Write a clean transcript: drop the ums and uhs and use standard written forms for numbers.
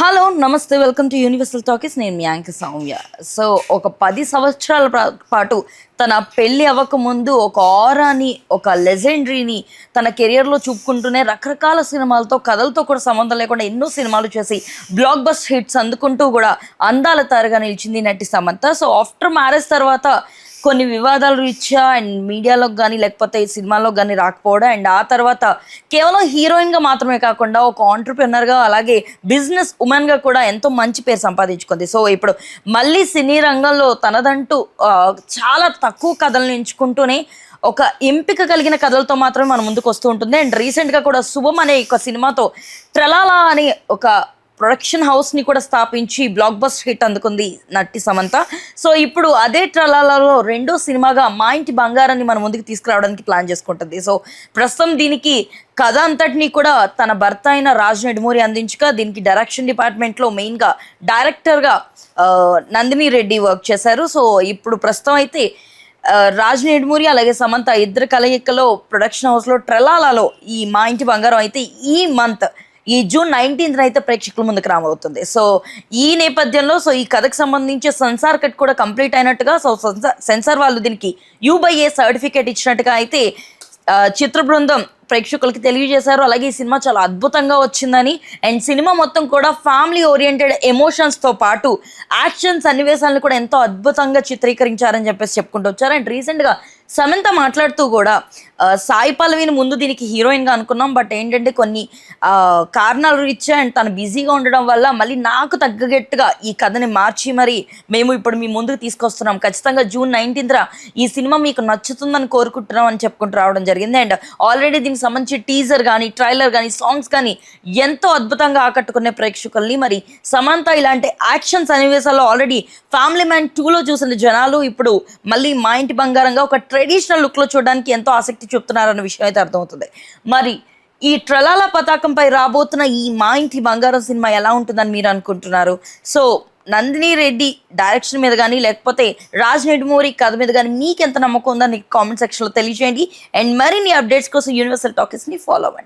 Hello నమస్తే, welcome to universal talkies. నేను మీ యాంక Soumya. So ఒక 10 సంవత్సరాల పాటు తన పెళ్ళి అవ్వకముందు ఒక ఆరాని, ఒక లెజెండరీని తన కెరియర్లో చూపుకుంటూనే రకరకాల సినిమాలతో, కథలతో కూడా సంబంధం లేకుండా ఎన్నో సినిమాలు చేసి బ్లాక్ బస్టర్ హిట్స్ అందుకుంటూ కూడా అందాల తారగా నిలిచింది నటి సమంత. సో ఆఫ్టర్ మ్యారేజ్ తర్వాత కొన్ని వివాదాలు రీత్యా అండ్ మీడియాలోకి కానీ లేకపోతే సినిమాలోకి కానీ రాకపోవడం, అండ్ ఆ తర్వాత కేవలం హీరోయిన్గా మాత్రమే కాకుండా ఒక ఆంటర్ప్రెనర్గా అలాగే బిజినెస్ ఉమెన్గా కూడా ఎంతో మంచి పేరు సంపాదించుకుంది. సో ఇప్పుడు మళ్ళీ సినీ రంగంలో తనదంటూ చాలా తక్కువ కథలను ఎంచుకుంటూనే ఒక ఎంపిక కలిగిన కథలతో మాత్రమే మన ముందుకు వస్తూ ఉంటుంది. అండ్ రీసెంట్గా కూడా శుభం అనే ఒక సినిమాతో ట్రలాలా అనే ఒక ప్రొడక్షన్ హౌస్ని కూడా స్థాపించి బ్లాక్ బస్టర్ హిట్ అందుకుంది నటి సమంత. సో ఇప్పుడు అదే ట్రలాలలో రెండో సినిమాగా మా ఇంటి బంగారాన్ని మన ముందుకు తీసుకురావడానికి ప్లాన్ చేసుకుంటుంది. సో ప్రస్తుతం దీనికి కథ అంతటినీ కూడా తన భర్త అయిన రాజ్ నెడుమూరి అందించగా, దీనికి డైరెక్షన్ డిపార్ట్మెంట్లో మెయిన్గా డైరెక్టర్గా నందిని రెడ్డి వర్క్ చేశారు. సో ఇప్పుడు ప్రస్తుతం అయితే రాజ్ నెడుమూరి అలాగే సమంత ఇద్దరు కలయికలో ప్రొడక్షన్ హౌస్లో ట్రలాలాలో ఈ మా ఇంటి బంగారం అయితే ఈ జూన్ 19th అయితే ప్రేక్షకుల ముందుకు రాబోతుంది. సో ఈ నేపథ్యంలో ఈ కథకు సంబంధించి సెన్సార్ కట్ కూడా కంప్లీట్ అయినట్టుగా, సెన్సార్ వాళ్ళు దీనికి U/A సర్టిఫికేట్ ఇచ్చినట్టుగా అయితే చిత్ర బృందం ప్రేక్షకులకి తెలియజేశారు. అలాగే ఈ సినిమా చాలా అద్భుతంగా వచ్చిందని, అండ్ సినిమా మొత్తం కూడా ఫ్యామిలీ ఓరియంటెడ్ ఎమోషన్స్తో పాటు యాక్షన్ సన్నివేశాలను కూడా ఎంతో అద్భుతంగా చిత్రీకరించారని చెప్పేసి చెప్పుకుంటూ వచ్చారు. అండ్ రీసెంట్గా సమంత మాట్లాడుతూ కూడా సాయి పల్లవిని ముందు దీనికి హీరోయిన్గా అనుకున్నాం, బట్ ఏంటంటే కొన్ని కారణాలు రీత్యా అండ్ తను బిజీగా ఉండడం వల్ల మళ్ళీ నాకు తగ్గట్టుగా ఈ కథని మార్చి మరి మేము ఇప్పుడు మీ ముందుకు తీసుకొస్తున్నాం. ఖచ్చితంగా జూన్ 19th ఈ సినిమా మీకు నచ్చుతుందని కోరుకుంటున్నాం అని చెప్పుకుంటూ రావడం జరిగింది. అండ్ ఆల్రెడీ దీనికి సంబంధించి టీజర్ కానీ, ట్రైలర్ కానీ, సాంగ్స్ కానీ ఎంతో అద్భుతంగా ఆకట్టుకునే ప్రేక్షకుల్ని. మరి సమంత ఇలాంటి యాక్షన్ సన్నివేశాల్లో ఆల్రెడీ ఫ్యామిలీ మ్యాన్ 2లో చూసిన జనాలు ఇప్పుడు మళ్ళీ మా ఇంటి బంగారంగా ఒక ట్రెడిషనల్ లుక్లో చూడడానికి ఎంతో ఆసక్తి చూపుతున్నారన్న విషయం అయితే అర్థమవుతుంది. మరి ఈ ట్రలాలా పతాకంపై రాబోతున్న ఈ మా ఇంటి బంగారం సినిమా ఎలా ఉంటుందని మీరు అనుకుంటున్నారు? సో నందిని రెడ్డి డైరెక్షన్ మీద కానీ లేకపోతే రాజ్ నెడుమూరి కథ మీద కానీ మీకు ఎంత నమ్మకం ఉందని కామెంట్ సెక్షన్లో తెలియజేయండి. అండ్ మరిన్ని అప్డేట్స్ కోసం యూనివర్సల్ టాకీస్ని ఫాలో అవ్వండి.